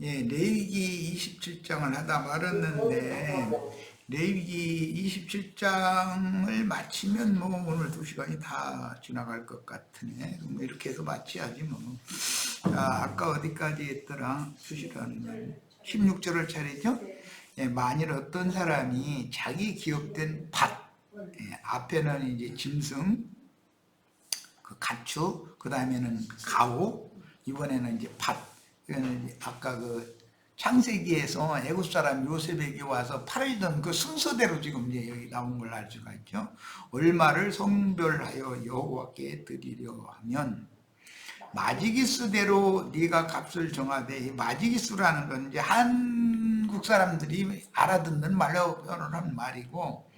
예, 레위기 27장을 하다 말았는데 레위기 27장을 마치면 뭐 오늘 2시간이 다 지나갈 것 같으네. 뭐 이렇게 해서 마치야지 뭐. 아까 어디까지 했더라? 2시간은 16절을 차례죠? 예, 만일 어떤 사람이 자기 기업된 밭, 앞에는 이제 짐승, 그 가축, 그 다음에는 가오, 이번에는 이제 밭. 아까 그 창세기에서 애굽 사람 요셉에게 와서 팔던 그 순서대로 지금 이제 여기 나온 걸 알 수가 있죠. 얼마를 성별하여 여호와께 드리려 하면 마지기수대로 네가 값을 정하되, 이 마지기수라는 건 이제 한국 사람들이 알아듣는 말로 표현한 말이고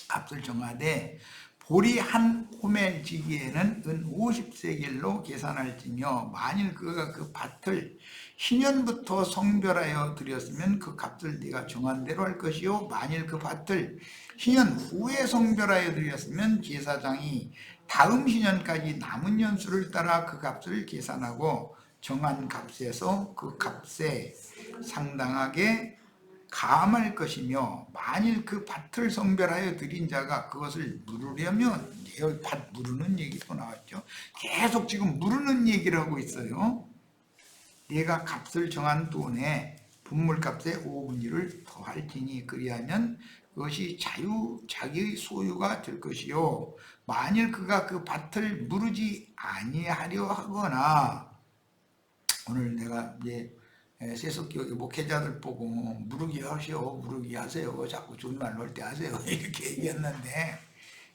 값을 정하되 보리 한 호멜 지기에는 은 50세겔로 계산할지며 만일 그가 그 밭을 신년부터 성별하여 드렸으면 그 값을 네가 정한 대로 할 것이요 만일 그 밭을 신년 후에 성별하여 드렸으면 제사장이 다음 신년까지 남은 년수를 따라 그 값을 계산하고 정한 값에서 그 값에 상당하게 감할 것이며 만일 그 밭을 성별하여 드린 자가 그것을 물으려면, 여기 밭 물으는 얘기도 나왔죠. 계속 지금 물으는 얘기를 하고 있어요. 내가 값을 정한 돈에 분물값의 5분의 1을 더할지니 그리하면 그것이 자기의 소유가 될 것이요 만일 그가 그 밭을 무르지 아니하려 하거나, 오늘 내가 이제 세속교회 목회자들 보고 무르기 하시오, 무르기 하세요, 자꾸 존말 넣을 때 하세요 이렇게 얘기했는데,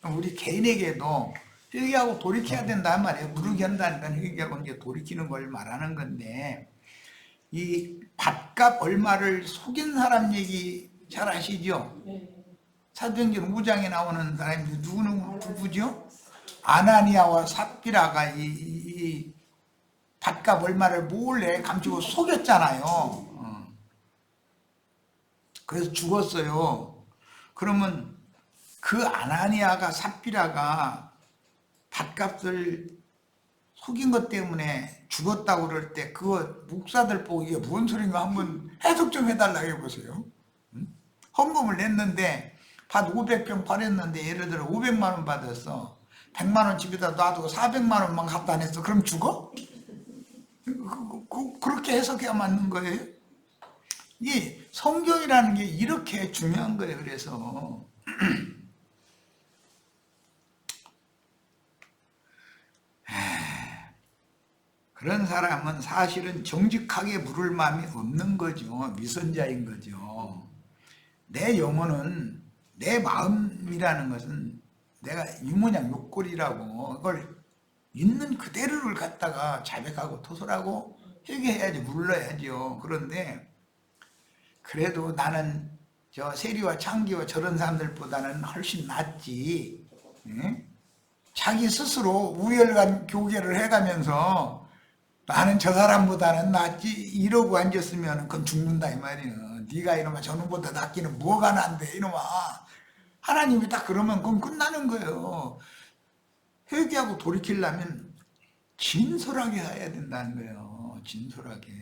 우리 개인에게도 회개하고 돌이켜야 된단 말이에요. 무르기 한다는 건 회개하고 이제 돌이키는 걸 말하는 건데, 이 밭값 얼마를 속인 사람 얘기 잘 아시죠? 사도행전 5장에 나오는 사람이 누구죠? 아나니아와 삽비라가 이 밭값 얼마를 몰래 감추고 속였잖아요. 그래서 죽었어요. 그러면 그 아나니아가 삽비라가 밭값을 속인 것 때문에 죽었다고 그럴 때 그거 목사들 보고 이게 뭔 소린가 한번 해석 좀 해달라고 해보세요. 헌금을 냈는데 밭 500평 팔았는데 예를 들어 500만 원 받았어. 100만 원 집에다 놔두고 400만 원만 갖다 냈어. 그럼 죽어? 그렇게 해석해야 맞는 거예요. 이 성경이라는 게 이렇게 중요한 거예요. 그래서 그런 사람은 사실은 정직하게 물을 마음이 없는 거죠. 위선자인 거죠. 내 영혼은, 내 마음이라는 것은 내가 유모양 욕골이라고, 그걸 있는 그대로를 갖다가 자백하고 토설하고 회개해야지, 물러야죠. 그런데 그래도 나는 저 세리와 창기와 저런 사람들보다는 훨씬 낫지. 자기 스스로 우열간 교계를 해가면서 나는 저 사람보다는 낫지 이러고 앉았으면 그건 죽는다 이 말이에요. 네가 이놈아 저놈보다 낫기는 뭐가 난데 이놈아. 하나님이 딱 그러면 그건 끝나는 거예요. 회개하고 돌이키려면 진솔하게 해야 된다는 거예요. 진솔하게.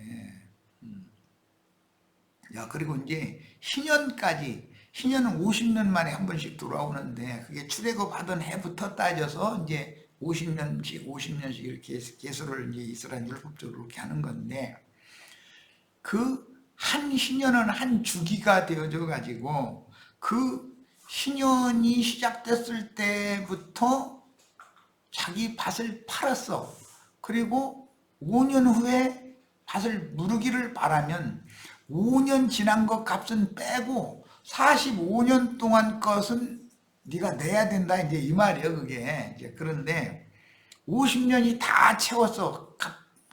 야, 그리고 이제 신년까지, 신년은 50년 만에 한 번씩 돌아오는데 그게 출애굽 하던 해부터 따져서 이제 50년씩 이렇게 계수를 이제 이스라엘 율법적으로 이렇게 하는 건데, 그 한 신년은 한 주기가 되어져 가지고 그 신년이 시작됐을 때부터 자기 밭을 팔았어. 그리고 5년 후에 밭을 무르기를 바라면 5년 지난 것 값은 빼고 45년 동안 것은 네가 내야 된다 이제 이 말이에요. 그게 이제. 그런데 50년이 다 채웠어.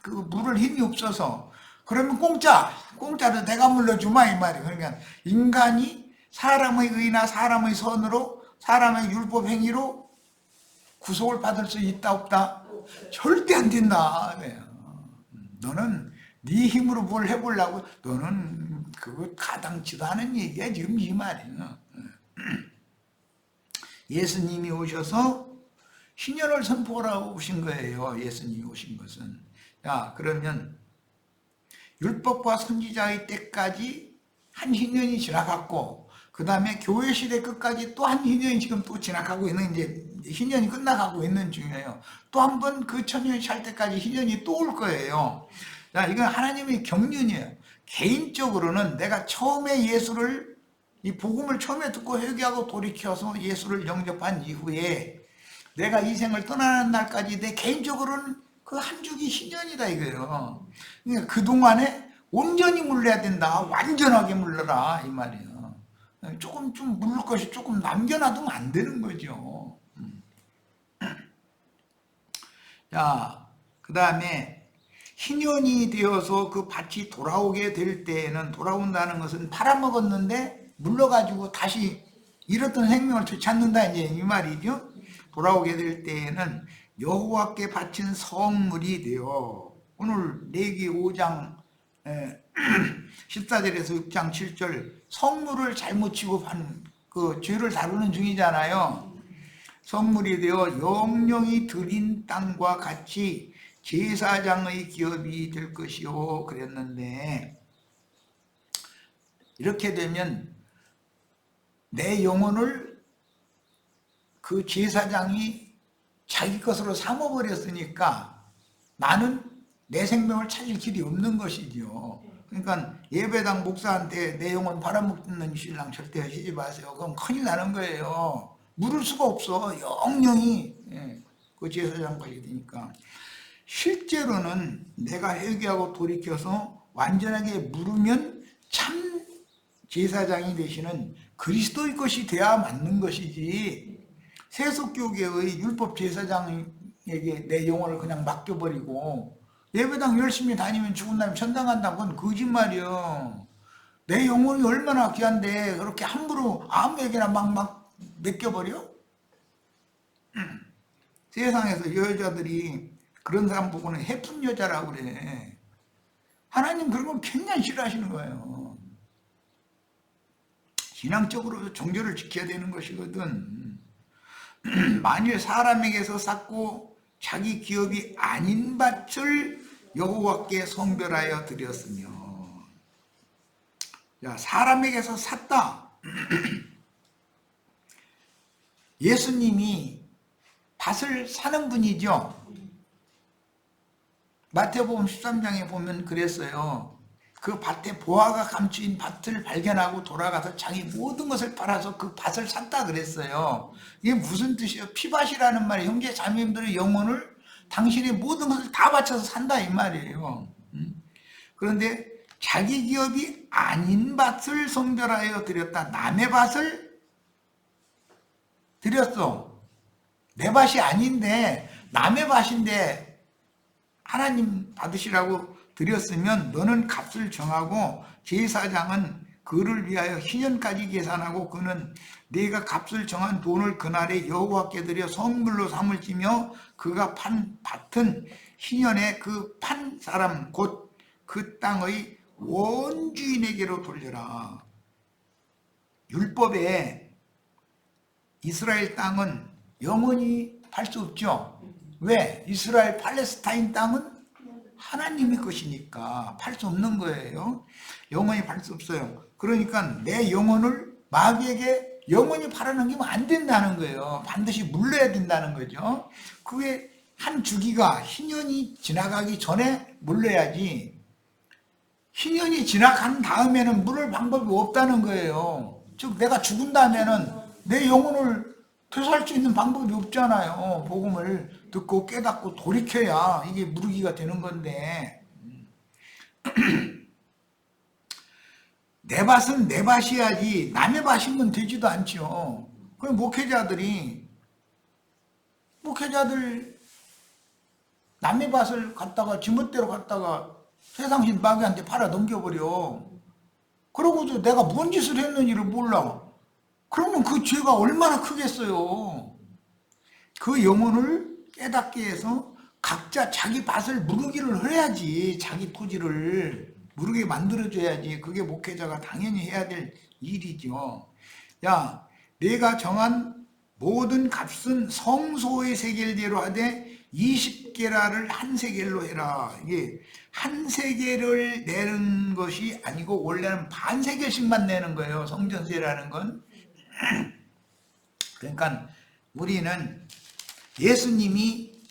그 물을 힘이 없어서. 그러면 공짜로 내가 물러주마 이 말이에요. 그러니까 인간이 사람의 의나 사람의 선으로, 사람의 율법 행위로 구속을 받을 수 있다 없다? 절대 안 된다. 너는 네 힘으로 뭘 해보려고, 너는 그거 가당치도 않은 얘기야 지금 이 말이에요. 예수님이 오셔서 신년을 선포하라고 오신 거예요. 예수님이 오신 것은. 야, 그러면 율법과 선지자의 때까지 한 희년이 지나갔고, 그 다음에 교회 시대 끝까지 또 한 희년이 지금 또 지나가고 있는, 이제 희년이 끝나가고 있는 중이에요. 또 한 번 그 천년이 찰 때까지 희년이 또 올 거예요. 자, 이건 하나님의 경륜이에요. 개인적으로는 내가 처음에 예수를, 이 복음을 처음에 듣고 회개하고 돌이켜서 예수를 영접한 이후에 내가 이 생을 떠나는 날까지 내 개인적으로는 그 한 주기 희년이다 이거예요. 그러니까 그동안에 온전히 물러야 된다. 완전하게 물러라 이 말이에요. 조금 좀 물을 것이 조금 남겨놔두면 안 되는 거죠. 자, 그 다음에 희년이 되어서 그 밭이 돌아오게 될 때에는, 돌아온다는 것은 팔아먹었는데 물러가지고 다시 잃었던 생명을 되찾는다 이제 이 말이죠. 돌아오게 될 때에는 여호와께 바친 성물이 되어, 오늘 레위기 5장 14절에서 6장 7절 성물을 잘못 취급한 그 죄를 다루는 중이잖아요. 성물이 되어 영영이 드린 땅과 같이 제사장의 기업이 될 것이요 그랬는데, 이렇게 되면 내 영혼을 그 제사장이 자기 것으로 삼아버렸으니까 나는 내 생명을 찾을 길이 없는 것이죠. 그러니까 예배당 목사한테 내 영혼 팔아먹는 신랑 절대 하시지 마세요. 그럼 큰일 나는 거예요. 물을 수가 없어. 영영이 그 제사장까지 되니까. 실제로는 내가 회개하고 돌이켜서 완전하게 물으면 참 제사장이 되시는 그리스도의 것이 돼야 맞는 것이지, 세속교계의 율법 제사장에게 내 영혼을 그냥 맡겨버리고 예배당 열심히 다니면 죽은 다음에 천당 간다는 건 거짓말이요. 내 영혼이 얼마나 귀한데 그렇게 함부로 아무에게나 막 맡겨버려? 세상에서 여자들이 그런 사람 보고는 해픈 여자라고 그래. 하나님 그런 건 굉장히 싫어하시는 거예요. 신앙적으로 정죄를 지켜야 되는 것이거든. 만일 사람에게서 샀고 자기 기업이 아닌 밭을 여호와께 성별하여 드렸으며, 야, 사람에게서 샀다. 예수님이 밭을 사는 분이죠. 마태복음 13장에 보면 그랬어요. 그 밭에 보화가 감추인 밭을 발견하고 돌아가서 자기 모든 것을 팔아서 그 밭을 샀다 그랬어요. 이게 무슨 뜻이에요? 피밭이라는 말이 형제 자매님들의 영혼을 당신의 모든 것을 다 바쳐서 산다 이 말이에요. 그런데 자기 기업이 아닌 밭을 성별하여 드렸다. 남의 밭을 드렸어. 내 밭이 아닌데 남의 밭인데 하나님 받으시라고 드렸으면 너는 값을 정하고 제사장은 그를 위하여 희년까지 계산하고 그는 네가 값을 정한 돈을 그날에 여호와께 드려 성물로 삼을지며 그가 판 밭은 희년에 그 판 사람 곧 그 땅의 원주인에게로 돌려라. 율법에 이스라엘 땅은 영원히 팔 수 없죠. 왜? 이스라엘 팔레스타인 땅은 하나님의 것이니까 팔 수 없는 거예요. 영원히 팔 수 없어요. 그러니까 내 영혼을 마귀에게 영원히 팔아넘기면 안 된다는 거예요. 반드시 물러야 된다는 거죠. 그게 한 주기가 희년이 지나가기 전에 물러야지, 희년이 지나간 다음에는 물을 방법이 없다는 거예요. 즉 내가 죽은 다음에는 내 영혼을 되살 수 있는 방법이 없잖아요. 복음을 듣고 깨닫고 돌이켜야 이게 무르기가 되는 건데 내 밭은 내 밭이야지 남의 밭이면 되지도 않죠. 그럼 목회자들 남의 밭을 갖다가 지멋대로 갖다가 세상신 마귀한테 팔아 넘겨버려. 그러고도 내가 뭔 짓을 했는지를 몰라. 그러면 그 죄가 얼마나 크겠어요. 그 영혼을 깨닫게 해서 각자 자기 밭을 무르기를 해야지. 자기 토지를 무르게 만들어줘야지. 그게 목회자가 당연히 해야 될 일이죠. 야, 내가 정한 모든 값은 성소의 세겔대로 하되 20게라를 한 세겔로 해라. 이게 한 세겔을 내는 것이 아니고 원래는 반 세겔씩만 내는 거예요. 성전세라는 건. 그러니까 우리는 예수님이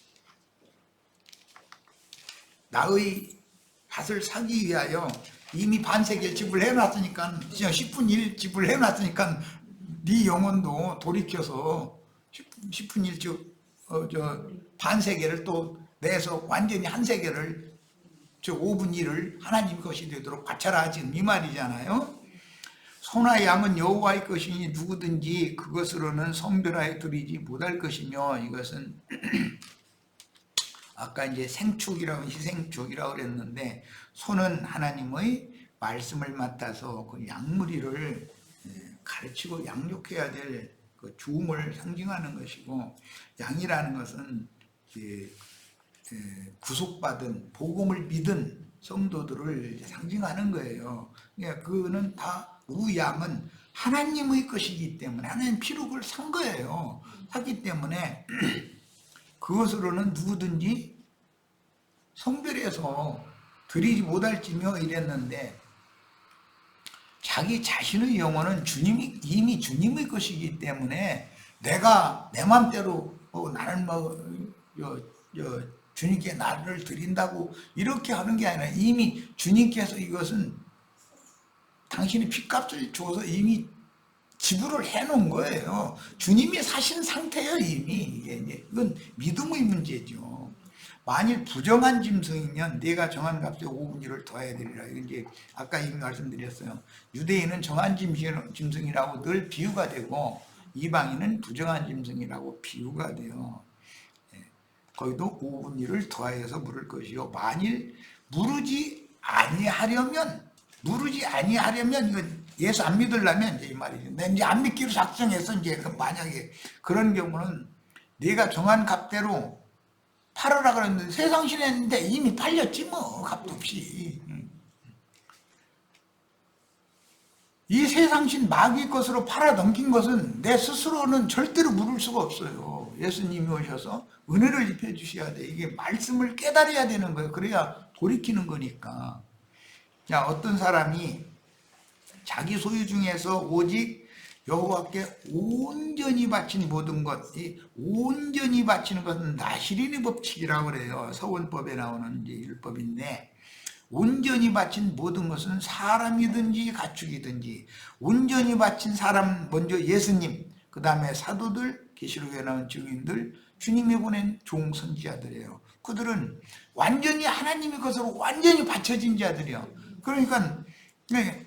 나의 밭을 사기 위하여 이미 반세겔 지불해놨으니까, 10분 1 지불해놨으니까 네 영혼도 돌이켜서 10분 1 반세겔을 또 내서 완전히 한 세겔을 5분 1을 하나님 것이 되도록 바쳐라, 지금 이 말이잖아요. 소나 양은 여호와의 것이니 누구든지 그것으로는 성별하여 드리지 못할 것이며, 이것은 아까 이제 생축이라고 희생축이라고 그랬는데, 소는 하나님의 말씀을 맡아서 그 양무리를 가르치고 양육해야 될 그 주음을 상징하는 것이고, 양이라는 것은 구속받은 복음을 믿은 성도들을 상징하는 거예요. 그러니까 그거는 다 우양은 하나님의 것이기 때문에 하나님 피로 그걸 산 거예요. 샀기 때문에 그것으로는 누구든지 성별해서 드리지 못할지며 이랬는데, 자기 자신의 영혼은 이미 주님의 것이기 때문에 내가 내 맘대로 나는 주님께 나를 드린다고 이렇게 하는 게 아니라, 이미 주님께서 이것은 당신이 핏값을 줘서 이미 지불을 해놓은 거예요. 주님이 사신 상태예요, 이미. 이건 믿음의 문제죠. 만일 부정한 짐승이면 내가 정한 값에 5분 1을 더해야 되리라. 이제 아까 이미 말씀드렸어요. 유대인은 정한 짐승이라고 늘 비유가 되고, 이방인은 부정한 짐승이라고 비유가 돼요. 거기도 5분 1을 더하여서 물을 것이요, 만일 무르지 아니하려면 이건 예수 안 믿으려면 이제 이 말이죠. 근데 이제 안 믿기로 작정해서 이제 만약에 그런 경우는 내가 정한 값대로 팔으라 그랬는데 세상 신했는데 이미 팔렸지 뭐, 값도 없이. 이 세상신 마귀 것으로 팔아 넘긴 것은 내 스스로는 절대로 물을 수가 없어요. 예수님이 오셔서 은혜를 입혀 주셔야 돼. 이게 말씀을 깨달아야 되는 거예요. 그래야 돌이키는 거니까. 자, 어떤 사람이 자기 소유 중에서 오직 여호와께 온전히 바친 모든 것, 이 온전히 바치는 것은 나시린의 법칙이라고 그래요. 서원법에 나오는 이제 율법인데, 온전히 바친 모든 것은 사람이든지 가축이든지, 온전히 바친 사람 먼저 예수님, 그 다음에 사도들, 계시록에 나온 증인들, 주님이 보낸 종 선지자들이에요. 그들은 완전히 하나님의 것으로 완전히 바쳐진 자들이에요. 그러니까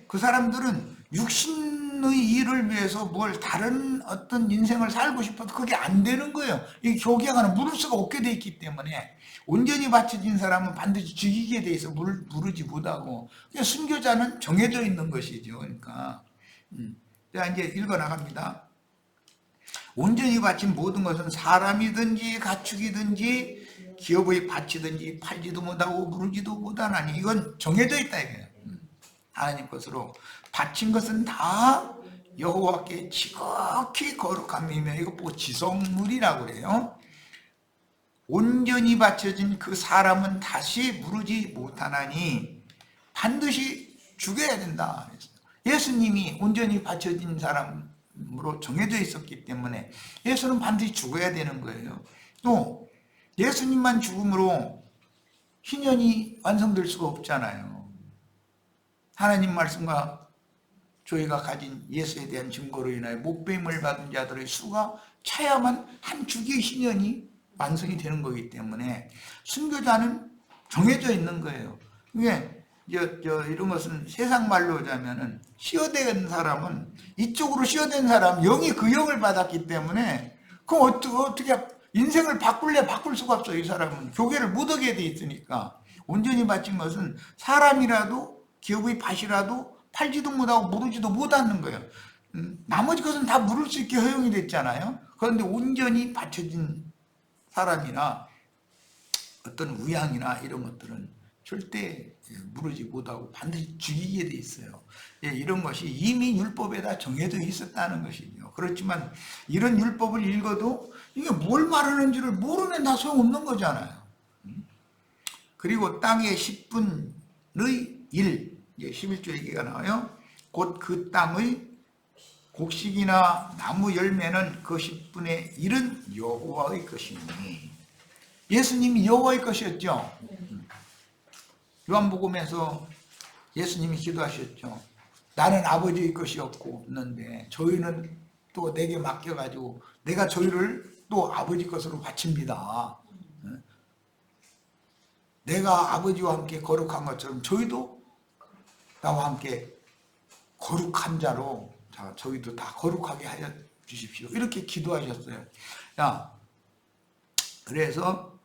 그 사람들은 육신의 일을 위해서 뭘 다른 어떤 인생을 살고 싶어도 그게 안 되는 거예요. 이 교계하는 물을 수가 없게 돼 있기 때문에, 온전히 바쳐진 사람은 반드시 죽이게 돼 있어 무르지 못하고, 순교자는 정해져 있는 것이죠. 그러니까 자, 이제 읽어 나갑니다. 온전히 바친 모든 것은 사람이든지 가축이든지 기업의 바치든지 팔지도 못하고 무르지도 못하나니, 이건 정해져 있다 이거예요. 하나님 것으로 바친 것은 다 여호와께 지극히 거룩함이며, 이거 보고 지성물이라고 그래요. 온전히 바쳐진 그 사람은 다시 무르지 못하나니 반드시 죽여야 된다. 예수님이 온전히 바쳐진 사람으로 정해져 있었기 때문에 예수는 반드시 죽어야 되는 거예요. 또 예수님만 죽음으로 희년이 완성될 수가 없잖아요. 하나님 말씀과 저희가 가진 예수에 대한 증거로 인하여 목배임을 받은 자들의 수가 차야만 한 주기의 희년이 완성이 되는 거기 때문에 순교자는 정해져 있는 거예요. 이게 이런 것은 세상 말로 하자면은, 시어된 사람은, 이쪽으로 시어된 사람, 영이 그 영을 받았기 때문에, 그럼 어떻게 인생을 바꿀 수가 없어요. 이 사람은 교계를 못 오게 돼 있으니까. 온전히 바친 것은 사람이라도 기업의 밭이라도 팔지도 못하고 무르지도 못하는 거예요. 나머지 것은 다 물을 수 있게 허용이 됐잖아요. 그런데 온전히 바쳐진 사람이나 어떤 우양이나 이런 것들은 절대 무르지 못하고 반드시 죽이게 돼 있어요. 이런 것이 이미 율법에다 정해져 있었다는 것이죠. 그렇지만 이런 율법을 읽어도 이게 뭘 말하는지를 모르면 다 소용없는 거잖아요. 그리고 땅의 10분의 1, 이제 11조 얘기가 나와요. 곧 그 땅의 곡식이나 나무 열매는 그 10분의 1은 여호와의 것이니. 예수님이 여호와의 것이었죠. 요한복음에서 예수님이 기도하셨죠. 나는 아버지의 것이었는데 저희는 또 내게 맡겨가지고 내가 저희를 또 아버지 것으로 바칩니다. 내가 아버지와 함께 거룩한 것처럼 저희도 나와 함께 거룩한 자로 저희도 다 거룩하게 하여 주십시오. 이렇게 기도하셨어요. 야, 그래서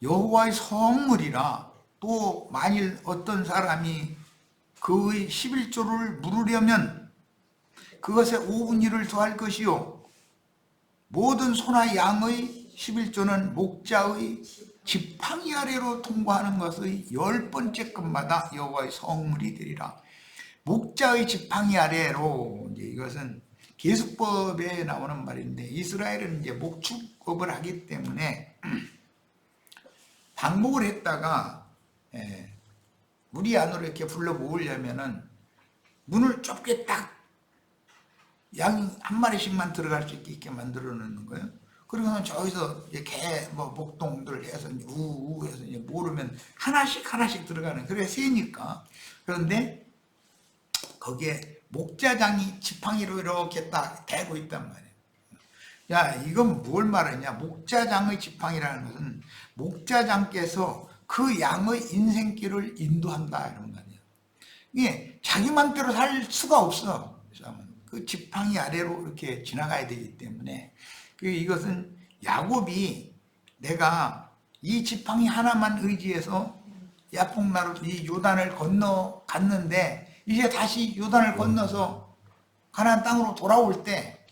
여호와의 성물이라, 또 만일 어떤 사람이 그의 11조를 물으려면 그것에 5분의 1을 더할 것이요, 모든 소나 양의 11조는 목자의 지팡이 아래로 통과하는 것의 10번째 것마다 여호와의 성물이 되리라. 목자의 지팡이 아래로, 이제 이것은 계수법에 나오는 말인데, 이스라엘은 이제 목축업을 하기 때문에 방목을 했다가 무리 안으로 이렇게 불러 모으려면은 문을 좁게 딱 양 한 마리씩만 들어갈 수 있게 만들어 놓는 거예요. 그러면 저기서 개, 목동들 해서 우우 해서 모르면 하나씩 들어가는, 그래 세니까. 그런데 거기에 목자장이 지팡이로 이렇게 딱 대고 있단 말이에요. 야, 이건 뭘 말하냐? 목자장의 지팡이라는 것은 목자장께서 그 양의 인생길을 인도한다, 이런 말이에요. 이게 자기 맘대로 살 수가 없어. 그 지팡이 아래로 이렇게 지나가야 되기 때문에, 이것은 야곱이 내가 이 지팡이 하나만 의지해서 야복나루 이 요단을 건너 갔는데, 이제 다시 요단을 건너서 가나안 땅으로 돌아올 때,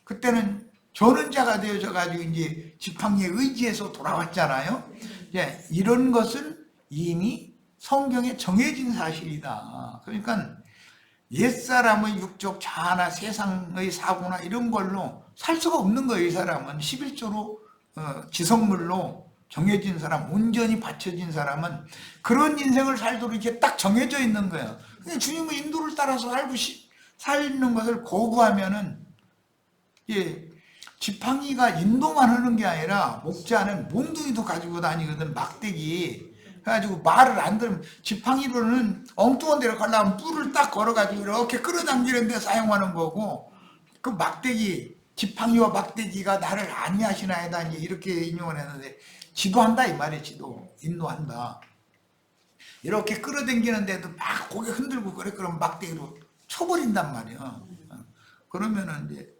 그때는 전원자가 되어져 가지고 이제 지팡이에 의지해서 돌아왔잖아요. 이제 이런 것은 이미 성경에 정해진 사실이다. 그러니까 옛사람의 육적 자아나 세상의 사고나 이런 걸로 살 수가 없는 거예요. 이 사람은 11조로 지성물로 정해진 사람, 온전히 바쳐진 사람은 그런 인생을 살도록 이렇게 딱 정해져 있는 거예요. 주님의 인도를 따라서 살는 것을 거부하면은, 지팡이가 인도만 하는 게 아니라 목자는 몽둥이도 가지고 다니거든, 막대기. 그래가지고 말을 안 들으면, 지팡이로는 엉뚱한 데로 가려면 뿔을 딱 걸어가지고 이렇게 끌어당기는 데 사용하는 거고, 그 막대기, 지팡이와 막대기가 나를 아니하시나이다, 이렇게 인용을 했는데, 지도한다 이 말이에요. 지도, 인도한다. 이렇게 끌어당기는데도 막 고개 흔들고 그래, 그러면 막대기로 쳐버린단 말이에요. 그러면은 이제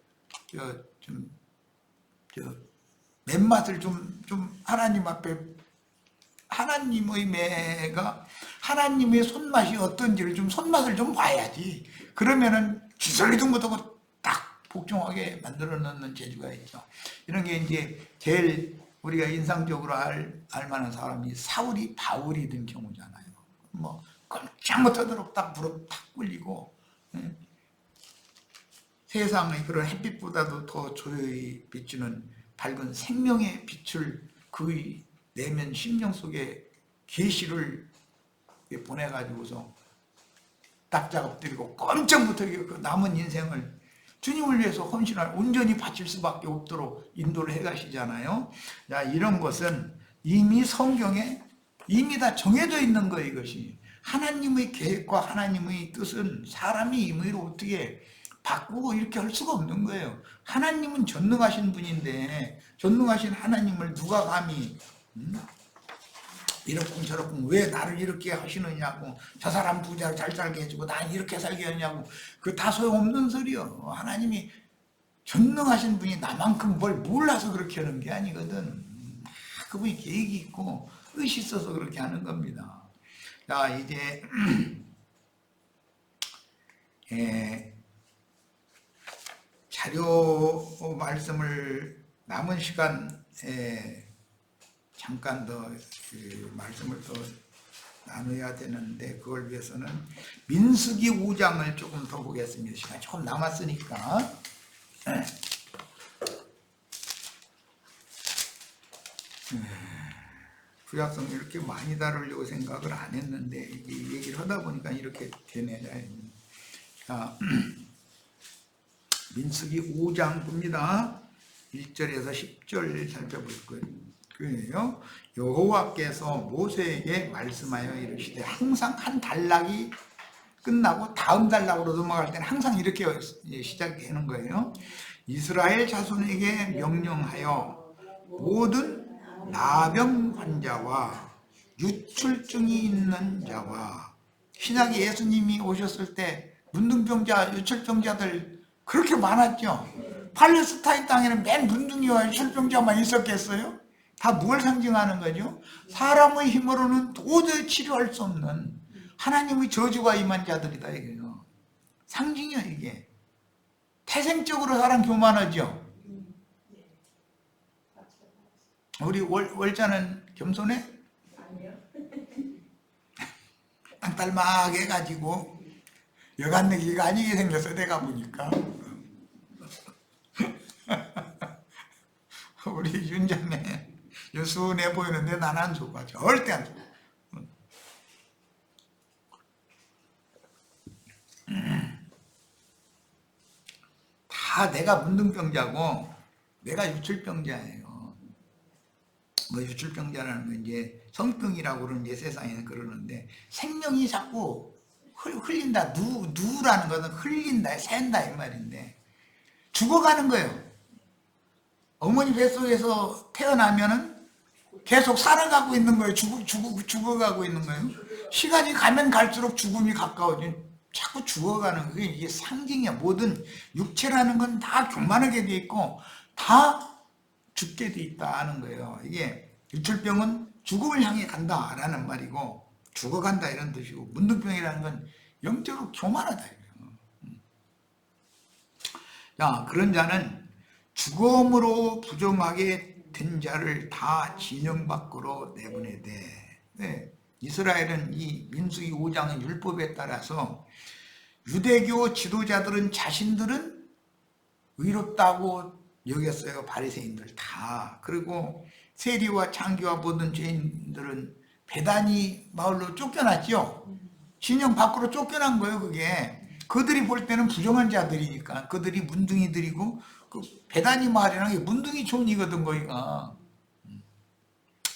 맨맛을 좀 하나님 앞에, 하나님의 매가 하나님의 손맛이 어떤지를 손맛을 좀 봐야지. 그러면은 기설리도 못하고 딱 복종하게 만들어 놓는 재주가 있죠. 이런 게 이제 제일 우리가 인상적으로 알 만한 사람이 사울이 바울이 된 경우잖아요. 꼼짝 못하도록 딱 무릎 탁 꿇리고, 세상의 그런 햇빛보다도 더 조용히 비추는 밝은 생명의 빛을 그의 내면 심령 속에 계시를 보내가지고서 납작 엎드리고 꼼짝 못하게 그 남은 인생을 주님을 위해서 헌신할, 온전히 바칠 수밖에 없도록 인도를 해가시잖아요. 자, 이런 것은 이미 성경에 이미 다 정해져 있는 거예요. 이것이 하나님의 계획과 하나님의 뜻은 사람이 임의로 어떻게 바꾸고 이렇게 할 수가 없는 거예요. 하나님은 전능하신 분인데, 전능하신 하나님을 누가 감히 이렇군 저렇군 왜 나를 이렇게 하시느냐고, 저 사람 부자 잘 살게 해주고 난 이렇게 살게 하냐고, 그 다 소용없는 소리요. 하나님이 전능하신 분이 나만큼 뭘 몰라서 그렇게 하는 게 아니거든. 그분이 계획이 있고 뜻이 있어서 그렇게 하는 겁니다. 자, 이제 자료 말씀을 남은 시간에 잠깐 더 말씀을 더 나눠야 되는데, 그걸 위해서는 민수기 5장을 조금 더 보겠습니다. 시간이 조금 남았으니까. 구약성 이렇게 많이 다루려고 생각을 안 했는데 이 얘기를 하다 보니까 이렇게 되네. 자, 민수기 5장 봅니다. 1절에서 10절 살펴볼 거예요. 여호와께서 모세에게 말씀하여 이르시되, 항상 한 단락이 끝나고 다음 단락으로 넘어갈 때는 항상 이렇게 시작하는 거예요. 이스라엘 자손에게 명령하여 모든 나병 환자와 유출증이 있는 자와, 신약에 예수님이 오셨을 때 문둥병자, 유출병자들 그렇게 많았죠. 팔레스타인 땅에는 맨 문둥이와 유출병자만 있었겠어요? 다 뭘 상징하는 거죠? 사람의 힘으로는 도저히 치료할 수 없는 하나님의 저주가 임한 자들이다 이거예요. 상징이야 이게. 태생적으로 사람 교만하죠. 우리 월자는 겸손해? 아니요. 땅딸막해 가지고 여간내기가 아니게 생겼어 내가 보니까. 우리 윤자매 순해 보이는데 난 안 좋아. 절대 안 좋아. 다 내가 문둥병자고 내가 유출병자예요. 뭐 유출병자라는 건 이제 성병이라고 그러는 게 세상에는 그러는데, 생명이 자꾸 흘린다. 누라는 것은 흘린다, 샌다 이 말인데 죽어가는 거예요. 어머니 뱃속에서 태어나면은 계속 살아가고 있는 거예요. 죽어가고 있는 거예요. 시간이 가면 갈수록 죽음이 가까워져. 자꾸 죽어가는 거예요. 이게 상징이야. 모든 육체라는 건 다 교만하게 돼 있고 다 죽게 돼 있다는 거예요. 이게 유출병은 죽음을 향해 간다라는 말이고 죽어간다 이런 뜻이고, 문둥병이라는 건 영적으로 교만하다 이거예요. 자, 그런 자는 죽음으로 부정하게 된 자를 다 진영 밖으로 내보내되, 네. 이스라엘은 이 민수기 5장의 율법에 따라서 유대교 지도자들은 자신들은 의롭다고 여겼어요. 바리새인들 다. 그리고 세리와 창기와 모든 죄인들은 베다니 마을로 쫓겨났죠. 진영 밖으로 쫓겨난 거예요. 그게 그들이 볼 때는 부정한 자들이니까, 그들이 문둥이들이고, 그 베다니 마을이라는 게 문둥이촌이거든 거기가.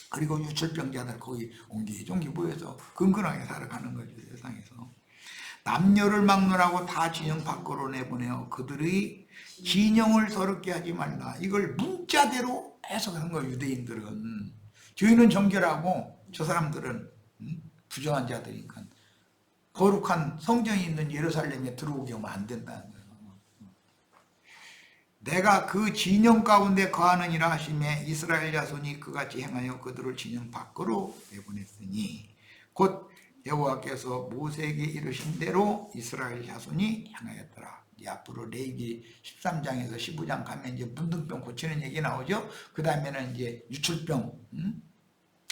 그리고 유출병자들 거기 옹기종기 모여서 근근하게 살아가는 거죠. 세상에서 남녀를 막론하고 다 진영 밖으로 내보내어 그들의 진영을 더럽게 하지 말라. 이걸 문자대로 해석한 거예요. 유대인들은. 저희는 정결하고 저 사람들은 부정한 자들이니까 거룩한 성전이 있는 예루살렘에 들어오게 하면 안 된다는 거예요. 내가 그 진영 가운데 거하느니라 하시매 이스라엘 자손이 그같이 행하여 그들을 진영 밖으로 내보냈으니 곧 여호와께서 모세에게 이르신 대로 이스라엘 자손이 행하였더라. 이제 앞으로 레위기 13장에서 15장 가면 이제 문둥병 고치는 얘기 나오죠. 그 다음에는 이제 유출병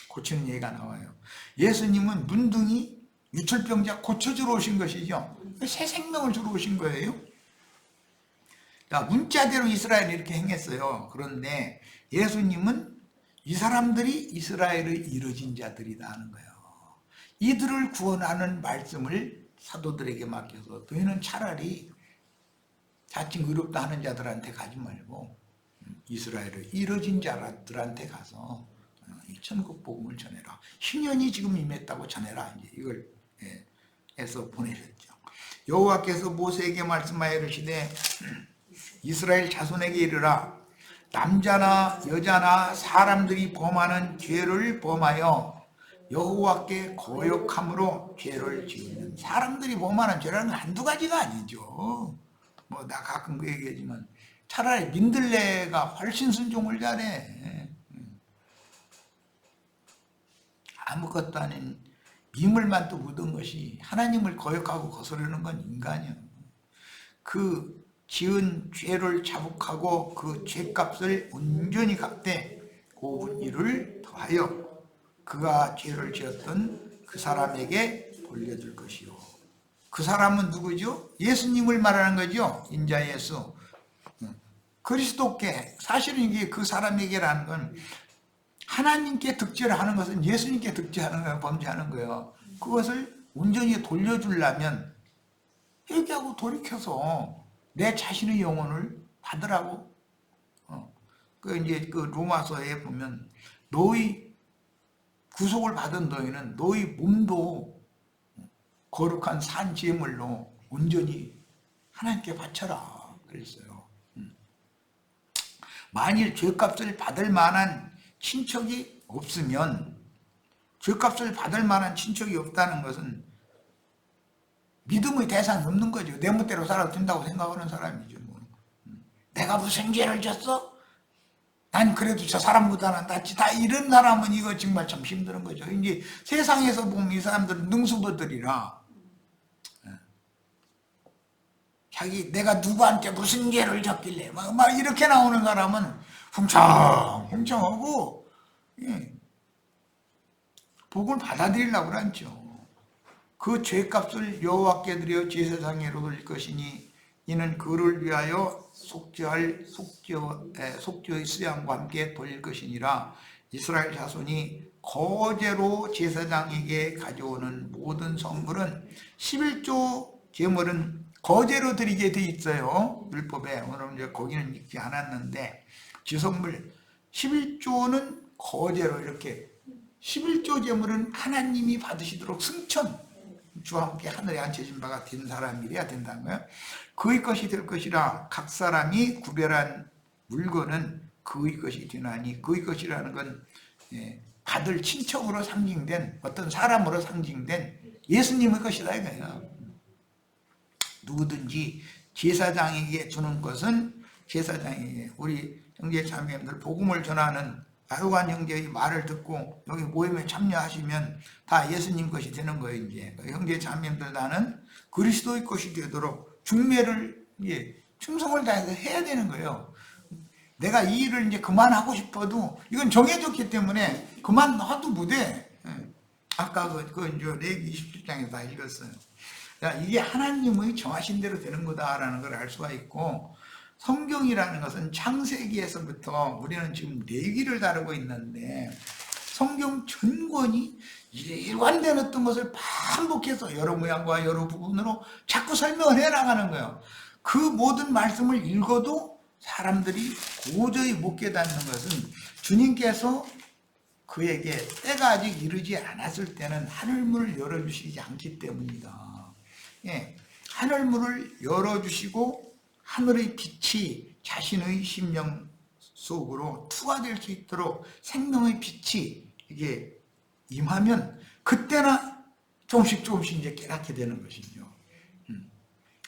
고치는 얘기가 나와요. 예수님은 문둥이 유출병자 고쳐주러 오신 것이죠. 새 생명을 주러 오신 거예요. 자, 문자대로 이스라엘이 이렇게 행했어요. 그런데 예수님은 이 사람들이 이스라엘의 이루어진 자들이다 하는 거예요. 이들을 구원하는 말씀을 사도들에게 맡겨서 너희는 차라리 자칭 의롭다 하는 자들한테 가지 말고 이스라엘의 이루어진 자들한테 가서 이 천국 복음을 전해라. 신년이 지금 임했다고 전해라. 이제 이걸 해서 보내셨죠. 여호와께서 모세에게 말씀하여 이르시되 이스라엘 자손에게 이르라. 남자나 여자나 사람들이 범하는 죄를 범하여 여호와께 거역함으로 죄를 지으면, 사람들이 범하는 죄라는 건 한두 가지가 아니죠. 뭐 나 가끔 그 얘기하지만 차라리 민들레가 훨씬 순종을 잘해. 아무것도 아닌 미물만 또 묻은 것이 하나님을 거역하고 거스르는 건 인간이야. 그 지은 죄를 자복하고 그 죄값을 온전히 갚되 그 일을 더하여 그가 죄를 지었던 그 사람에게 돌려줄 것이요. 그 사람은 누구죠? 예수님을 말하는 거죠. 인자 예수. 그리스도께. 사실은 이게 그 사람에게라는 건 하나님께 득죄하는 것은 예수님께 득죄하는 거예요. 범죄하는 거예요. 그것을 온전히 돌려주려면 회개하고 돌이켜서 내 자신의 영혼을 받으라고. 그 이제 그 로마서에 보면 너희 구속을 받은 너희는 너희 몸도 거룩한 산 제물로 온전히 하나님께 바쳐라 그랬어요. 만일 죄값을 받을 만한 친척이 없으면, 죄값을 받을 만한 친척이 없다는 것은 믿음의 대상이 없는 거죠. 내 멋대로 살아도 된다고 생각하는 사람이죠. 내가 무슨 죄를 졌어? 난 그래도 저 사람보다는 낫지. 다 이런 사람은 이거 정말 참 힘든 거죠. 이제 세상에서 보면 이 사람들은 능수보들이라 자기 내가 누구한테 무슨 죄를 졌길래 막 이렇게 나오는 사람은 흥청하고 복을 받아들이려고 그러죠. 그 죄값을 여호와께 드려 제사장에 돌릴 것이니 이는 그를 위하여 속죄의 수양과 함께 돌릴 것이니라. 이스라엘 자손이 거제로 제사장에게 가져오는 모든 성물은 11조 제물은 거제로 드리게 돼 있어요. 율법에. 오늘 이제 거기는 읽지 않았는데 지성물 11조는 거제로 이렇게 11조 제물은 하나님이 받으시도록 승천 주와 함께 하늘에 앉혀진 바가 된 사람이래야 된다는 거예요. 그의 것이 될 것이라. 각 사람이 구별한 물건은 그의 것이 되나니, 그의 것이라는 건 받을 친척으로 상징된 어떤 사람으로 상징된 예수님의 것이다 이거예요. 누구든지 제사장에게 주는 것은 제사장에게, 우리 형제 자매님들 복음을 전하는 아유관 형제의 말을 듣고 여기 모임에 참여하시면 다 예수님 것이 되는 거예요. 이제 형제 자매님들 나는 그리스도의 것이 되도록 중매를 충성을 다해서 해야 되는 거예요. 내가 이 일을 이제 그만하고 싶어도 이건 정해졌기 때문에 그만놔도 못해. 아까 그 레위기 27장에서 다 읽었어요. 이게 하나님의 정하신 대로 되는 거다라는 걸 알 수가 있고, 성경이라는 것은 창세기에서부터 우리는 지금 레위기를 다루고 있는데 성경 전권이 일관된 어떤 것을 반복해서 여러 모양과 여러 부분으로 자꾸 설명을 해나가는 거예요. 그 모든 말씀을 읽어도 사람들이 도저히 못 깨닫는 것은 주님께서 그에게 때가 아직 이르지 않았을 때는 하늘문을 열어주시지 않기 때문이다. 하늘문을 열어주시고 하늘의 빛이 자신의 심령 속으로 투과될 수 있도록 생명의 빛이 이게 임하면 그때나 조금씩 이제 깨닫게 되는 것이죠.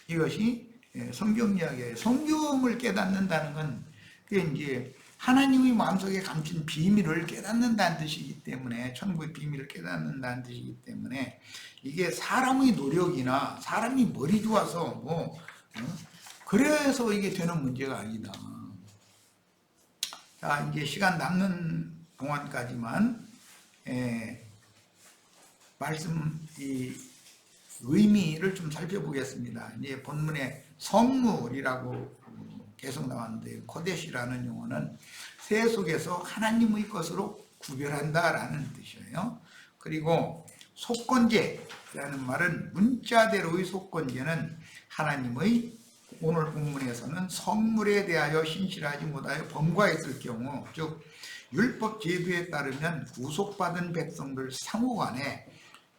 이것이 성경 이야기예요. 성경을 깨닫는다는 건 그게 이제 하나님의 마음속에 감춘 비밀을 깨닫는다는 뜻이기 때문에, 천국의 비밀을 깨닫는다는 뜻이기 때문에 이게 사람의 노력이나 사람이 머리 좋아서 그래서 이게 되는 문제가 아니다. 자, 이제 시간 남는 동안까지만 말씀 의미를 좀 살펴보겠습니다. 이제 본문에 성물이라고 계속 나왔는데, 코데시라는 용어는 새 속에서 하나님의 것으로 구별한다라는 뜻이에요. 그리고 속건제라는 말은 문자대로의 속건제는 하나님의, 오늘 본문에서는 성물에 대하여 신실하지 못하여 범과했을 경우, 즉 율법 제도에 따르면 구속받은 백성들 상호간에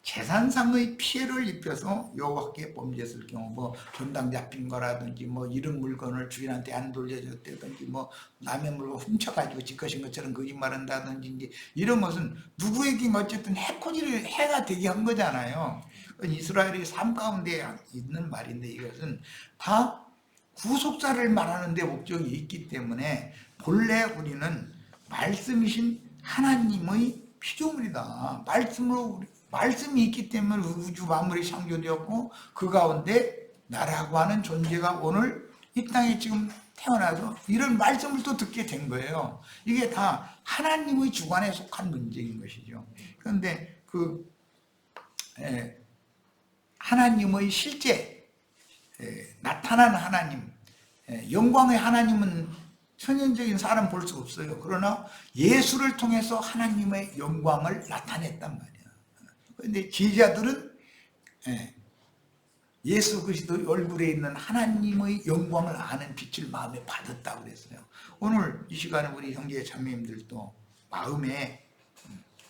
재산상의 피해를 입혀서 여호와께 범죄했을 경우, 전당 잡힌 거라든지 이런 물건을 주인한테 안 돌려줬다든지 남의 물건 훔쳐가지고 지 것인 것처럼 거짓말한다든지 이런 것은 누구에게 어쨌든 해가 되게 한 거잖아요. 이스라엘의 삶 가운데 있는 말인데 이것은 다 구속사를 말하는 데 목적이 있기 때문에 본래 우리는 말씀이신 하나님의 피조물이다. 말씀이 있기 때문에 우주 만물이 창조되었고 그 가운데 나라고 하는 존재가 오늘 이 땅에 지금 태어나서 이런 말씀을 또 듣게 된 거예요. 이게 다 하나님의 주관에 속한 문제인 것이죠. 그런데 하나님의 실제 나타난 하나님, 영광의 하나님은 천연적인 사람 볼 수 없어요. 그러나 예수를 통해서 하나님의 영광을 나타냈단 말이야. 그런데 제자들은 예수 그리스도 얼굴에 있는 하나님의 영광을 아는 빛을 마음에 받았다고 그랬어요. 오늘 이 시간에 우리 형제 자매님들도 마음에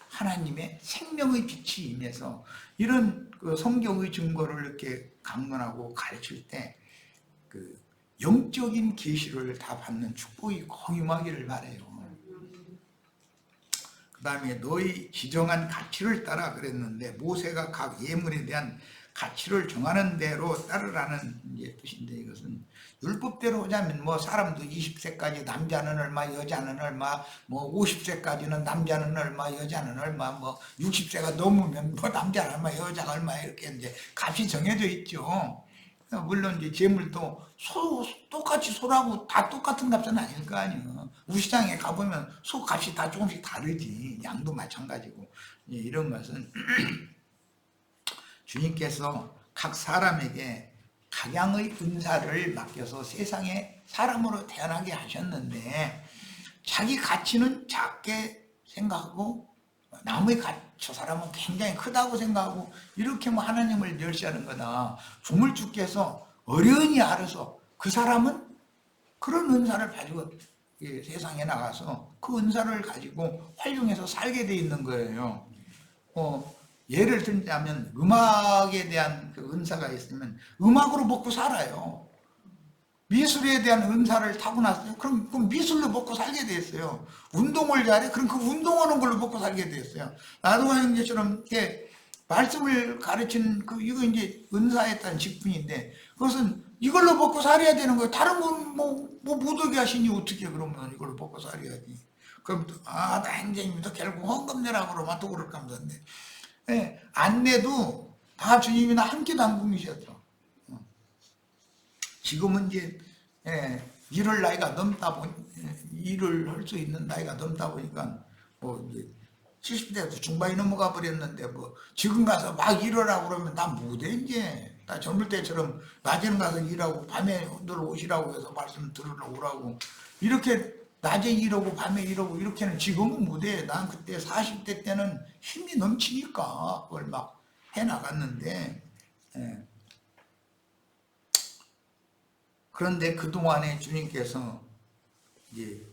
하나님의 생명의 빛이 임해서 이런 그 성경의 증거를 이렇게 강론하고 가르칠 때 그 영적인 계시를 다 받는 축복이 공임하기를 바래요. 그 다음에 너희 지정한 가치를 따라 그랬는데 모세가 각 예물에 대한 가치를 정하는 대로 따르라는 뜻인데, 이것은 율법대로 하자면 뭐 사람도 20세까지 남자는 얼마 여자는 얼마, 뭐 50세까지는 남자는 얼마 여자는 얼마, 뭐 60세가 넘으면 뭐 남자는 얼마 여자가 얼마 이렇게 이제 값이 정해져 있죠. 물론 이제 재물도 똑같이 소라고 다 똑같은 값은 아닐 거 아니에요. 우시장에 가보면 소 값이 다 조금씩 다르지. 양도 마찬가지고. 이런 것은 주님께서 각 사람에게 각양의 은사를 맡겨서 세상에 사람으로 태어나게 하셨는데, 자기 가치는 작게 생각하고 남의 저 사람은 굉장히 크다고 생각하고 이렇게 뭐 하나님을 멸시하는 거다. 조물주께서 어련히 알아서 그 사람은 그런 은사를 가지고 세상에 나가서 그 은사를 가지고 활용해서 살게 돼 있는 거예요. 예를 들자면 음악에 대한 그 은사가 있으면 음악으로 먹고 살아요. 미술에 대한 은사를 타고났어요. 그럼 미술로 먹고 살게 됐어요. 운동을 잘해? 그럼 그 운동하는 걸로 먹고 살게 됐어요. 나도 형제처럼 이렇게 말씀을 가르치는 이거 이제 은사에 따른 직분인데, 그것은 이걸로 먹고 살아야 되는 거예요. 다른 건 못 오게 하시니 어떻게 그러면 이걸로 먹고 살아야지. 그럼 나 행제님도 결국 헌금 내라고 그러면 또 그럴까 하는데, 안 내도 다 주님이나 함께 당분이셨죠. 지금은 이제 일을 나이가 넘다 보니 일을 할 수 있는 나이가 넘다 보니까 뭐 이제 70대도 중반이 넘어가 버렸는데, 뭐 지금 가서 막 일하라고 그러면 나 못해. 이제 나 젊을 때처럼 낮에는 가서 일하고 밤에 늘 오시라고 해서 말씀 들으러 오라고 이렇게 낮에 일하고 밤에 일하고 이렇게는 지금은 못해. 난 그때 40대 때는 힘이 넘치니까 그걸 막 해나갔는데, 그런데 그동안에 주님께서 이제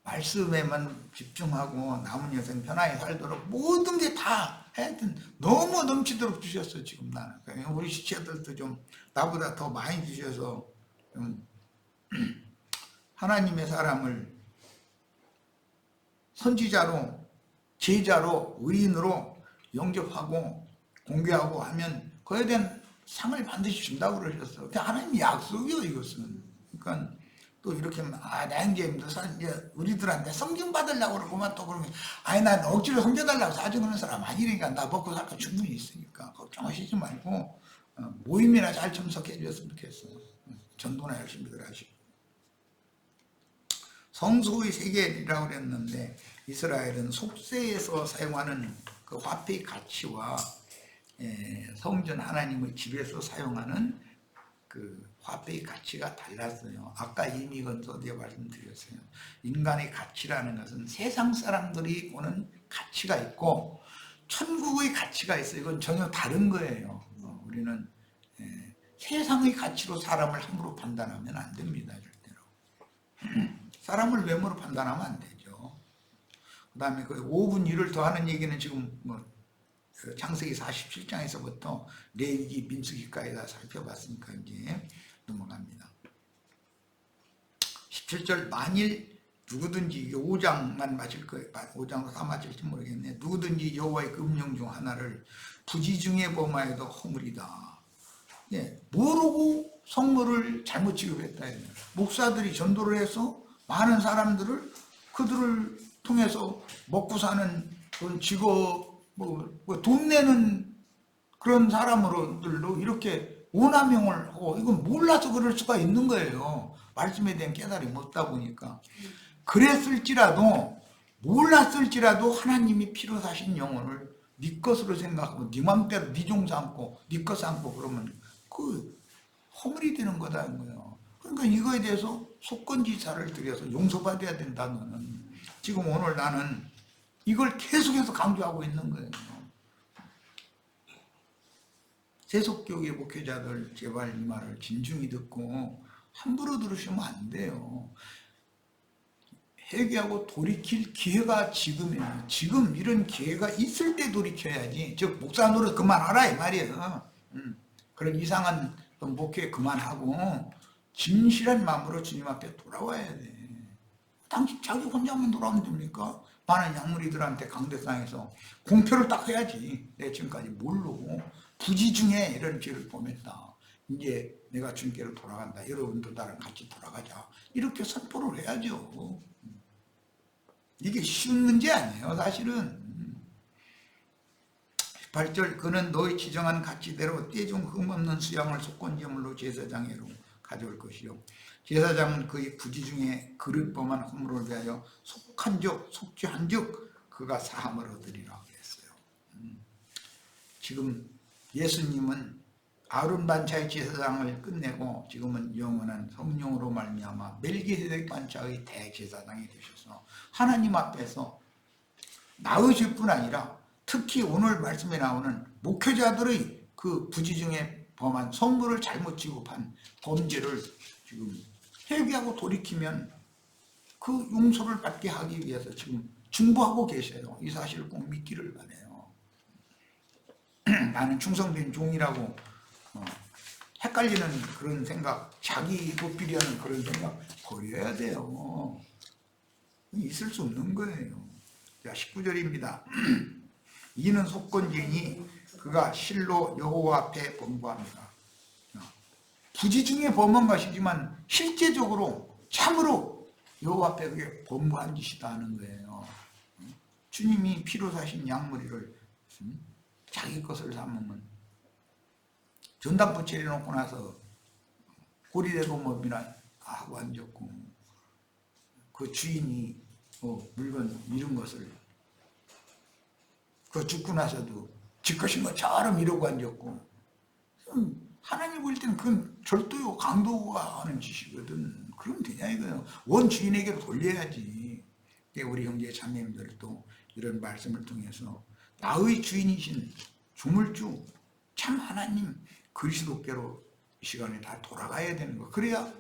말씀에만 집중하고 남은 여생 편하게 살도록 모든 게 다 하여튼 너무 넘치도록 주셨어. 지금 나는 우리 시체들도 좀 나보다 더 많이 주셔서 좀 하나님의 사람을 선지자로 제자로 의인으로 영접하고 공개하고 하면 그에 대한 상을 반드시 준다고 그러셨어. 하나님 약속이요 이것은. 그러니까 또 이렇게 나형제님도 이제 우리들한테 성경 받으려고 그러고만 또 그러면 난 억지로 성경 달라고 사주는 사람 아니니까 나 먹고 살까 충분히 있으니까 걱정하시지 말고 모임이나 잘 참석해 주셨으면 좋겠어. 전도나 열심히들 하시고. 성소의 세계라고 그랬는데, 이스라엘은 속세에서 사용하는 그 화폐의 가치와 성전 하나님의 집에서 사용하는 그 화폐의 가치가 달랐어요. 아까 이미 건서에 말씀드렸어요. 인간의 가치라는 것은 세상 사람들이 보는 가치가 있고 천국의 가치가 있어요. 이건 전혀 다른 거예요. 우리는 세상의 가치로 사람을 함부로 판단하면 안 됩니다. 절대로. 사람을 외모로 판단하면 안 되죠. 그 다음에 그 5분 일을 더하는 얘기는 지금 뭐 창세기 47장에서부터 레위기 민수기까지 다 살펴봤으니까 이제 넘어갑니다. 17절 만일 누구든지 5장만 맞을 거예요. 5장도 다 맞을지 모르겠네. 누구든지 여호와의 금령 중 하나를 부지 중에 범하여도 허물이다. 모르고 성물을 잘못 지급했다. 목사들이 전도를 해서 많은 사람들을 그들을 통해서 먹고 사는 그런 직업 돈 내는 그런 사람으로들로 이렇게 오남용을 하고, 이건 몰라서 그럴 수가 있는 거예요. 말씀에 대한 깨달음이 없다 보니까. 그랬을지라도 몰랐을지라도 하나님이 피로 사신 영혼을 네 것으로 생각하고 네 맘대로 네 종 삼고 네 것 삼고 그러면 그 허물이 되는 거다는 거예요. 그러니까 이거에 대해서 속건지사를 들여서 용서받아야 된다. 너는 지금 오늘 나는 이걸 계속해서 강조하고 있는 거예요. 세속교회 목회자들 제발 이 말을 진중히 듣고 함부로 들으시면 안 돼요. 회개하고 돌이킬 기회가 지금이에요. 지금 이런 기회가 있을 때 돌이켜야지. 즉 목사 노릇 그만하라 이 말이에요. 그런 이상한 목회 그만하고 진실한 마음으로 주님 앞에 돌아와야 돼. 당신 자기 혼자만 돌아오면 됩니까? 많은 양무리들한테 강대상에서 공표를 딱 해야지. 내가 지금까지 모르고 부지중에 이런 죄를 범했다. 이제 내가 주님께로 돌아간다. 여러분도 나랑 같이 돌아가자. 이렇게 선포를 해야죠. 이게 쉬운 문제 아니에요. 사실은 18절 그는 너희 지정한 가치대로 때중 흠없는 수양을 속건제물로 제사장에로 가져올 것이요 제사장은 그의 부지 중에 그릇 범한 허물을 위하여 속한즉 속죄한즉 그가 사함을 얻으리라 그랬어요. 지금 예수님은 아론 반차의 제사장을 끝내고 지금은 영원한 성령으로 말미암아 멜기세덱 반차의 대제사장이 되셔서 하나님 앞에서 나으실 뿐 아니라 특히 오늘 말씀에 나오는 목회자들의 그 부지 중에 범한 성물을 잘못 지급한 범죄를 지금 회개하고 돌이키면 그 용서를 받게 하기 위해서 지금 중보하고 계셔요. 이 사실을 꼭 믿기를 바라요. 나는 충성된 종이라고 헷갈리는 그런 생각, 자기 도피려는 그런 생각 버려야 돼요. 있을 수 없는 거예요. 자, 19절입니다. 이는 속건제니 그가 실로 여호와 앞에 범과합니다. 부지 중에 범한 것이지만 실제적으로 참으로 여호와 앞에 그게 범과한 짓이다 하는 거예요. 주님이 피로 사신 양머리를 자기 것을 삼으면 전당포 차려놓고 나서 고리대도 법이나 하고 앉았고 그 주인이 물건 잃은 것을 그 죽고 나서도 지 것인 것처럼 이러고 앉았고 하나님 볼 때는 그건 절도요 강도가 하는 짓이거든. 그러면 되냐 이거예요. 원 주인에게로 돌려야지. 우리 형제 자매님들도 이런 말씀을 통해서 나의 주인이신 조물주 참 하나님 그리스도께로 이 시간에 다 돌아가야 되는 거. 그래야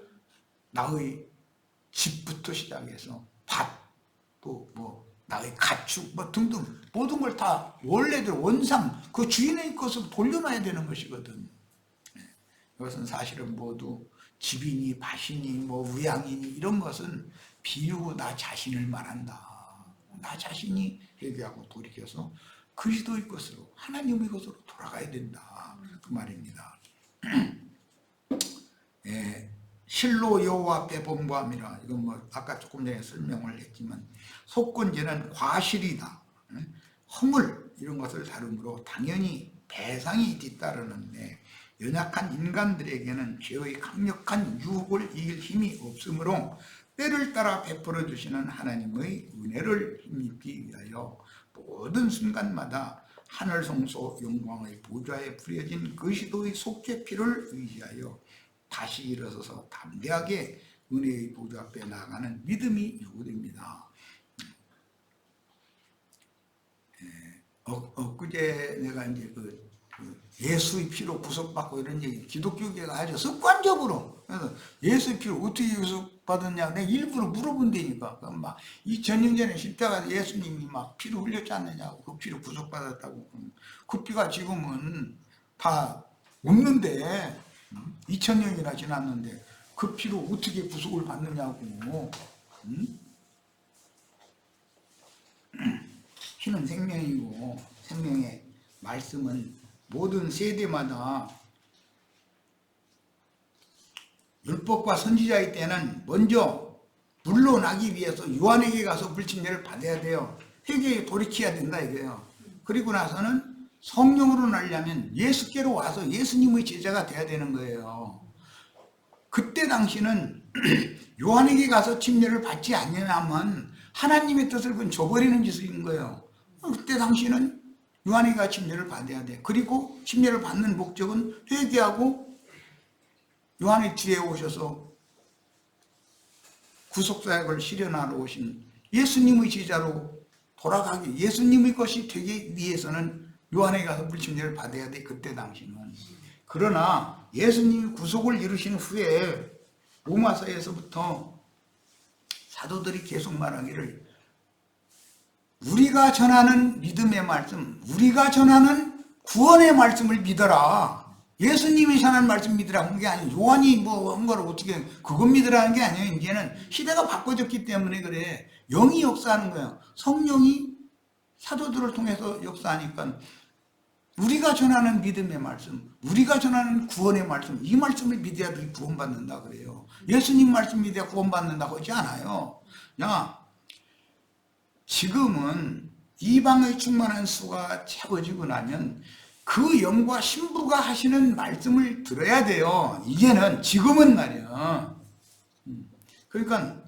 나의 집부터 시작해서 밭, 또 뭐 나의 가축 뭐 등등 모든 걸 다 원래대로 원상 그 주인의 것으로 돌려놔야 되는 것이거든. 이것은 사실은 모두 집이니 밭이니 뭐 우양이니 이런 것은 비유고 나 자신을 말한다. 나 자신이 회개하고 돌이켜서 그리스도의 것으로 하나님의 것으로 돌아가야 된다. 그 말입니다. 예, 실로 여호와 앞에 범과함이라. 이건 뭐 아까 조금 전에 설명을 했지만 속건제는 과실이다. 허물 이런 것을 다루므로 당연히 배상이 뒤따르는데 연약한 인간들에게는 죄의 강력한 유혹을 이길 힘이 없으므로 때를 따라 베풀어 주시는 하나님의 은혜를 힘입기 위하여 모든 순간마다 하늘 성소 영광의 보좌에 뿌려진 그리스도의 속죄피를 의지하여 다시 일어서서 담대하게 은혜의 보좌 앞에 나가는 믿음이 요구됩니다. 엊그제 내가 이제 그 예수의 피로 구속받고 이런 얘기, 기독교계가 아주 습관적으로, 그래서 예수의 피로 어떻게 구속받았냐, 내가 일부러 물어본다니까. 그럼 막 2000년 전에 십자가에서 예수님이 막 피를 흘렸지 않느냐고, 그 피로 구속받았다고. 그 피가 지금은 다 없는데, 2000년이나 지났는데, 그 피로 어떻게 구속을 받느냐고. 피는 생명이고, 생명의 말씀은 모든 세대마다 율법과 선지자의 때는 먼저 물러나기 위해서 요한에게 가서 불침례를 받아야 돼요. 회개에 돌이켜야 된다 이거예요. 그리고 나서는 성령으로 나려면 예수께로 와서 예수님의 제자가 돼야 되는 거예요. 그때 당시는 요한에게 가서 침례를 받지 않냐면 하나님의 뜻을 그건 저버리는 짓인 거예요. 그때 당시는 요한이가 침례를 받아야 돼. 그리고 침례를 받는 목적은 회개하고 요한의 뒤에 오셔서 구속사역을 실현하러 오신 예수님의 제자로 돌아가기, 예수님의 것이 되기 위해서는 요한에 가서 불침제를 받아야 돼, 그때 당시는. 그러나 예수님이 구속을 이루신 후에 로마서에서부터 사도들이 계속 말하기를 우리가 전하는 믿음의 말씀, 우리가 전하는 구원의 말씀을 믿어라. 예수님이 전하는 말씀 믿으라 한 게 아니에요. 요한이 뭐 한 거를 어떻게 그것 믿으라는 게 아니에요. 이제는 시대가 바꿔졌기 때문에 그래. 영이 역사하는 거예요. 성령이 사도들을 통해서 역사하니까 우리가 전하는 믿음의 말씀, 우리가 전하는 구원의 말씀, 이 말씀을 믿어야 구원받는다 그래요. 예수님 말씀 믿어야 구원받는다고 하지 않아요. 야, 지금은 이방의 충만한 수가 채워지고 나면 그 영과 신부가 하시는 말씀을 들어야 돼요. 이제는, 지금은 말이야. 그러니까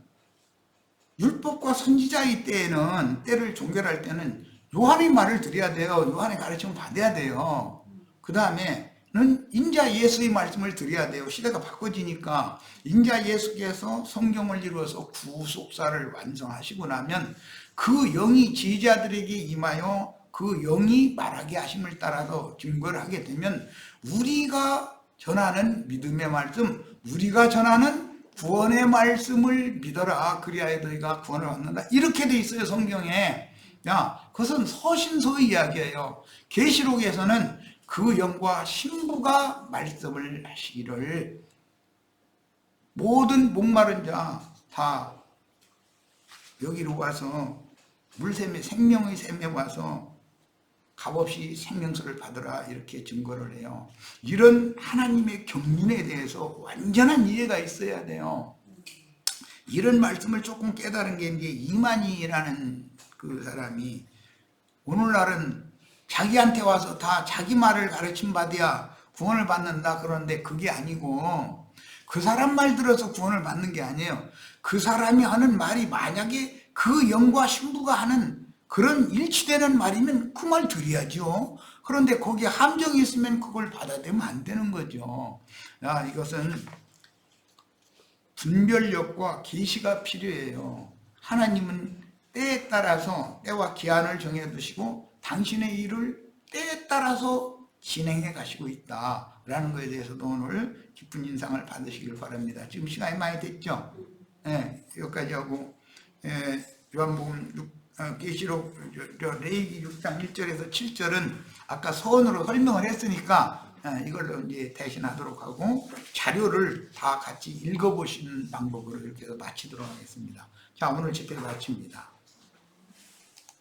율법과 선지자의 때에는, 때를 종결할 때는 요한의 말을 드려야 돼요. 요한의 가르침을 받아야 돼요. 그 다음에는 인자 예수의 말씀을 드려야 돼요. 시대가 바꿔지니까 인자 예수께서 성경을 이루어서 구속사를 완성하시고 나면 그 영이 제자들에게 임하여 그 영이 말하게 하심을 따라서 증거를 하게 되면 우리가 전하는 믿음의 말씀, 우리가 전하는 구원의 말씀을 믿어라. 그리하여 너희가 구원을 얻는다. 이렇게 돼 있어요, 성경에. 야, 그것은 서신서의 이야기예요. 계시록에서는 그 영과 신부가 말씀을 하시기를 모든 목마른 자 다 여기로 와서 물샘의 생명의 샘에 와서 값없이 생명수를 받으라, 이렇게 증거를 해요. 이런 하나님의 경륜에 대해서 완전한 이해가 있어야 돼요. 이런 말씀을 조금 깨달은 게 이제 이만희라는 그 사람이 오늘날은 자기한테 와서 다 자기 말을 가르침 받아야 구원을 받는다 그러는데 그게 아니고, 그 사람 말 들어서 구원을 받는 게 아니에요. 그 사람이 하는 말이 만약에 그 영과 신부가 하는 그런 일치되는 말이면 그 말 드려야죠. 그런데 거기에 함정이 있으면 그걸 받아들이면 안 되는 거죠. 야, 이것은 분별력과 계시가 필요해요. 하나님은 때에 따라서 때와 기한을 정해두시고 당신의 일을 때에 따라서 진행해 가시고 있다라는 것에 대해서도 오늘 깊은 인상을 받으시길 바랍니다. 지금 시간이 많이 됐죠? 여기까지 하고 요한복음 계시록 레위기 6장 1절에서 7절은 아까 서론으로 설명을 했으니까 이걸로 이제 대신하도록 하고 자료를 다 같이 읽어보시는 방법으로 이렇게 해서 마치도록 하겠습니다. 자, 오늘 집회를 마칩니다.